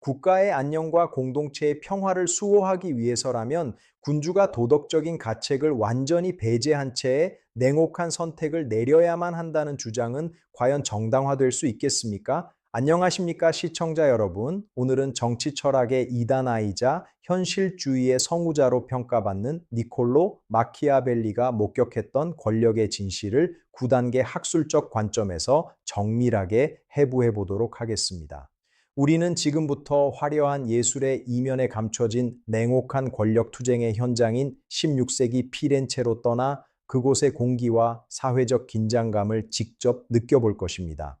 국가의 안녕과 공동체의 평화를 수호하기 위해서라면 군주가 도덕적인 가책을 완전히 배제한 채 냉혹한 선택을 내려야만 한다는 주장은 과연 정당화될 수 있겠습니까? 안녕하십니까, 시청자 여러분. 오늘은 정치 철학의 이단아이자 현실주의의 성우자로 평가받는 니콜로 마키아벨리가 목격했던 권력의 진실을 9단계 학술적 관점에서 정밀하게 해부해 보도록 하겠습니다. 우리는 지금부터 화려한 예술의 이면에 감춰진 냉혹한 권력 투쟁의 현장인 16세기 피렌체로 떠나 그곳의 공기와 사회적 긴장감을 직접 느껴볼 것입니다.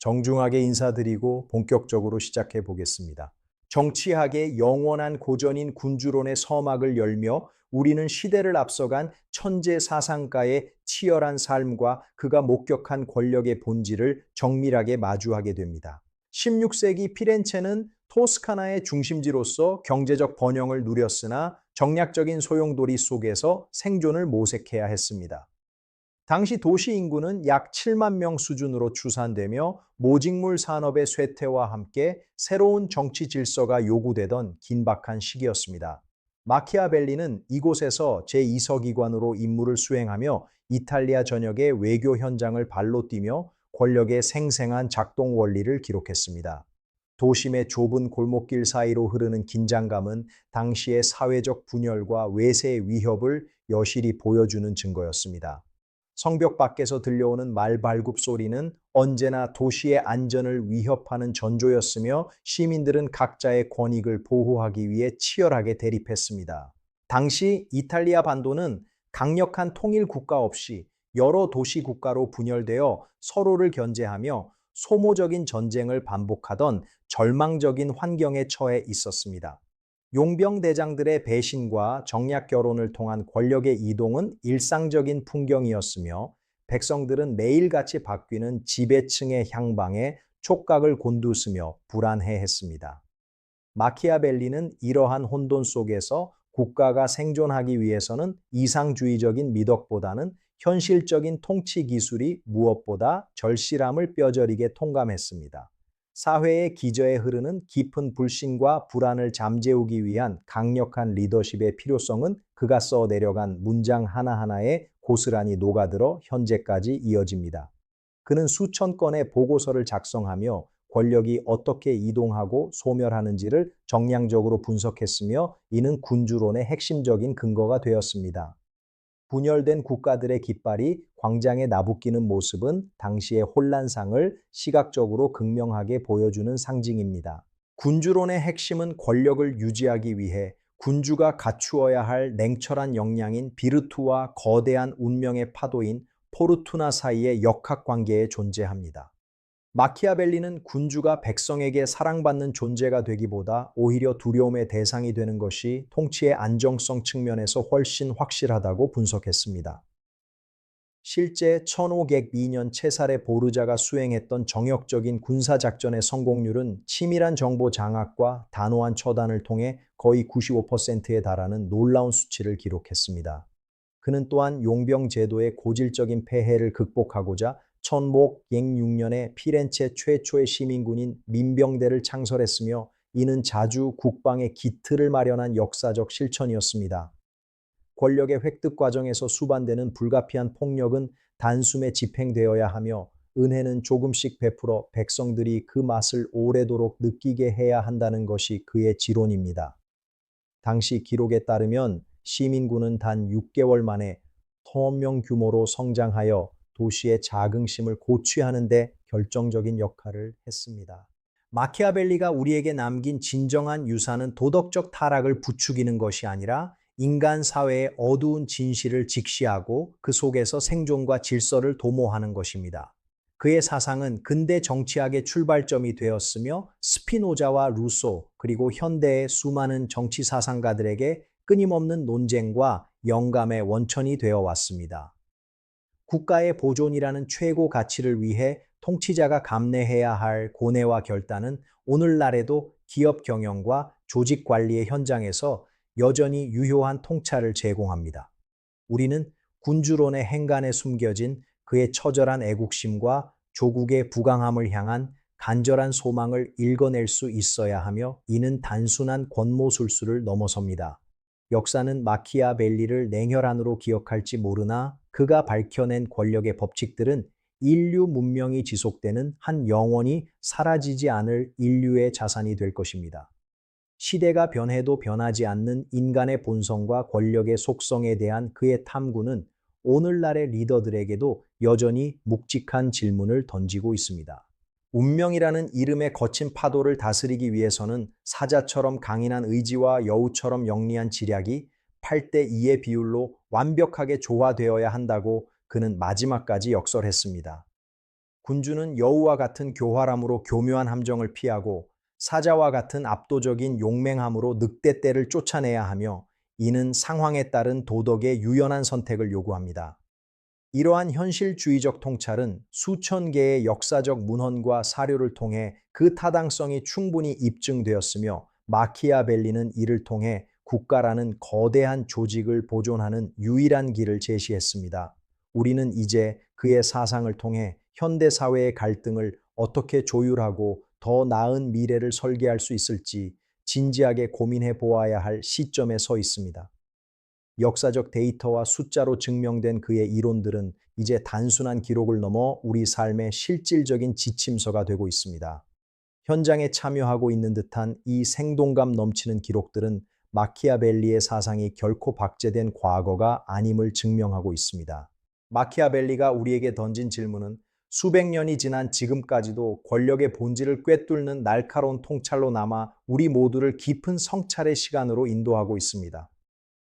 정중하게 인사드리고 본격적으로 시작해 보겠습니다. 정치학의 영원한 고전인 군주론의 서막을 열며 우리는 시대를 앞서간 천재 사상가의 치열한 삶과 그가 목격한 권력의 본질을 정밀하게 마주하게 됩니다. 16세기 피렌체는 토스카나의 중심지로서 경제적 번영을 누렸으나 정략적인 소용돌이 속에서 생존을 모색해야 했습니다. 당시 도시 인구는 약 7만 명 수준으로 추산되며 모직물 산업의 쇠퇴와 함께 새로운 정치 질서가 요구되던 긴박한 시기였습니다. 마키아벨리는 이곳에서 제2서기관으로 임무를 수행하며 이탈리아 전역의 외교 현장을 발로 뛰며 권력의 생생한 작동 원리를 기록했습니다. 도심의 좁은 골목길 사이로 흐르는 긴장감은 당시의 사회적 분열과 외세의 위협을 여실히 보여주는 증거였습니다. 성벽 밖에서 들려오는 말발굽 소리는 언제나 도시의 안전을 위협하는 전조였으며 시민들은 각자의 권익을 보호하기 위해 치열하게 대립했습니다. 당시 이탈리아 반도는 강력한 통일 국가 없이 여러 도시 국가로 분열되어 서로를 견제하며 소모적인 전쟁을 반복하던 절망적인 환경에 처해 있었습니다. 용병대장들의 배신과 정략 결혼을 통한 권력의 이동은 일상적인 풍경이었으며 백성들은 매일같이 바뀌는 지배층의 향방에 촉각을 곤두쓰며 불안해했습니다. 마키아벨리는 이러한 혼돈 속에서 국가가 생존하기 위해서는 이상주의적인 미덕보다는 현실적인 통치 기술이 무엇보다 절실함을 뼈저리게 통감했습니다. 사회의 기저에 흐르는 깊은 불신과 불안을 잠재우기 위한 강력한 리더십의 필요성은 그가 써 내려간 문장 하나하나에 고스란히 녹아들어 현재까지 이어집니다. 그는 수천 건의 보고서를 작성하며 권력이 어떻게 이동하고 소멸하는지를 정량적으로 분석했으며 이는 군주론의 핵심적인 근거가 되었습니다. 분열된 국가들의 깃발이 광장에 나부끼는 모습은 당시의 혼란상을 시각적으로 극명하게 보여주는 상징입니다. 군주론의 핵심은 권력을 유지하기 위해 군주가 갖추어야 할 냉철한 역량인 비르투와 거대한 운명의 파도인 포르투나 사이의 역학관계에 존재합니다. 마키아벨리는 군주가 백성에게 사랑받는 존재가 되기보다 오히려 두려움의 대상이 되는 것이 통치의 안정성 측면에서 훨씬 확실하다고 분석했습니다. 실제 1502년 체사레 보르자가 수행했던 정역적인 군사작전의 성공률은 치밀한 정보 장악과 단호한 처단을 통해 거의 95%에 달하는 놀라운 수치를 기록했습니다. 그는 또한 용병 제도의 고질적인 폐해를 극복하고자 1606년에 피렌체 최초의 시민군인 민병대를 창설했으며 이는 자주 국방의 기틀을 마련한 역사적 실천이었습니다. 권력의 획득 과정에서 수반되는 불가피한 폭력은 단숨에 집행되어야 하며 은혜는 조금씩 베풀어 백성들이 그 맛을 오래도록 느끼게 해야 한다는 것이 그의 지론입니다. 당시 기록에 따르면 시민군은 단 6개월 만에 10,000명 규모로 성장하여 도시의 자긍심을 고취하는 데 결정적인 역할을 했습니다. 마키아벨리가 우리에게 남긴 진정한 유산은 도덕적 타락을 부추기는 것이 아니라 인간 사회의 어두운 진실을 직시하고 그 속에서 생존과 질서를 도모하는 것입니다. 그의 사상은 근대 정치학의 출발점이 되었으며 스피노자와 루소 그리고 현대의 수많은 정치 사상가들에게 끊임없는 논쟁과 영감의 원천이 되어 왔습니다. 국가의 보존이라는 최고 가치를 위해 통치자가 감내해야 할 고뇌와 결단은 오늘날에도 기업 경영과 조직 관리의 현장에서 여전히 유효한 통찰을 제공합니다. 우리는 군주론의 행간에 숨겨진 그의 처절한 애국심과 조국의 부강함을 향한 간절한 소망을 읽어낼 수 있어야 하며 이는 단순한 권모술수를 넘어섭니다. 역사는 마키아벨리를 냉혈 안으로 기억할지 모르나 그가 밝혀낸 권력의 법칙들은 인류 문명이 지속되는 한 영원히 사라지지 않을 인류의 자산이 될 것입니다. 시대가 변해도 변하지 않는 인간의 본성과 권력의 속성에 대한 그의 탐구는 오늘날의 리더들에게도 여전히 묵직한 질문을 던지고 있습니다. 운명이라는 이름의 거친 파도를 다스리기 위해서는 사자처럼 강인한 의지와 여우처럼 영리한 지략이 8대 2의 비율로 완벽하게 조화되어야 한다고 그는 마지막까지 역설했습니다. 군주는 여우와 같은 교활함으로 교묘한 함정을 피하고 사자와 같은 압도적인 용맹함으로 늑대 떼를 쫓아내야 하며 이는 상황에 따른 도덕의 유연한 선택을 요구합니다. 이러한 현실주의적 통찰은 수천 개의 역사적 문헌과 사료를 통해 그 타당성이 충분히 입증되었으며 마키아벨리는 이를 통해 국가라는 거대한 조직을 보존하는 유일한 길을 제시했습니다. 우리는 이제 그의 사상을 통해 현대 사회의 갈등을 어떻게 조율하고 더 나은 미래를 설계할 수 있을지 진지하게 고민해 보아야 할 시점에 서 있습니다. 역사적 데이터와 숫자로 증명된 그의 이론들은 이제 단순한 기록을 넘어 우리 삶의 실질적인 지침서가 되고 있습니다. 현장에 참여하고 있는 듯한 이 생동감 넘치는 기록들은 마키아벨리의 사상이 결코 박제된 과거가 아님을 증명하고 있습니다. 마키아벨리가 우리에게 던진 질문은 수백 년이 지난 지금까지도 권력의 본질을 꿰뚫는 날카로운 통찰로 남아 우리 모두를 깊은 성찰의 시간으로 인도하고 있습니다.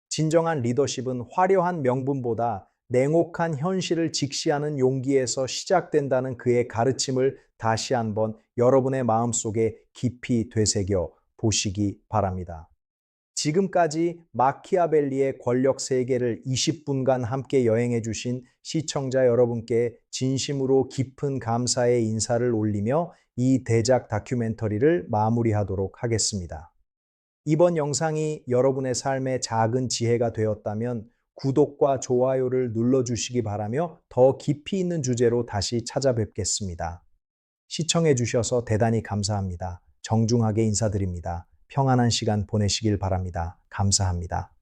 진정한 리더십은 화려한 명분보다 냉혹한 현실을 직시하는 용기에서 시작된다는 그의 가르침을 다시 한번 여러분의 마음속에 깊이 되새겨 보시기 바랍니다. 지금까지 마키아벨리의 권력 세계를 20분간 함께 여행해 주신 시청자 여러분께 진심으로 깊은 감사의 인사를 올리며 이 대작 다큐멘터리를 마무리하도록 하겠습니다. 이번 영상이 여러분의 삶에 작은 지혜가 되었다면 구독과 좋아요를 눌러주시기 바라며 더 깊이 있는 주제로 다시 찾아뵙겠습니다. 시청해 주셔서 대단히 감사합니다. 정중하게 인사드립니다. 평안한 시간 보내시길 바랍니다. 감사합니다.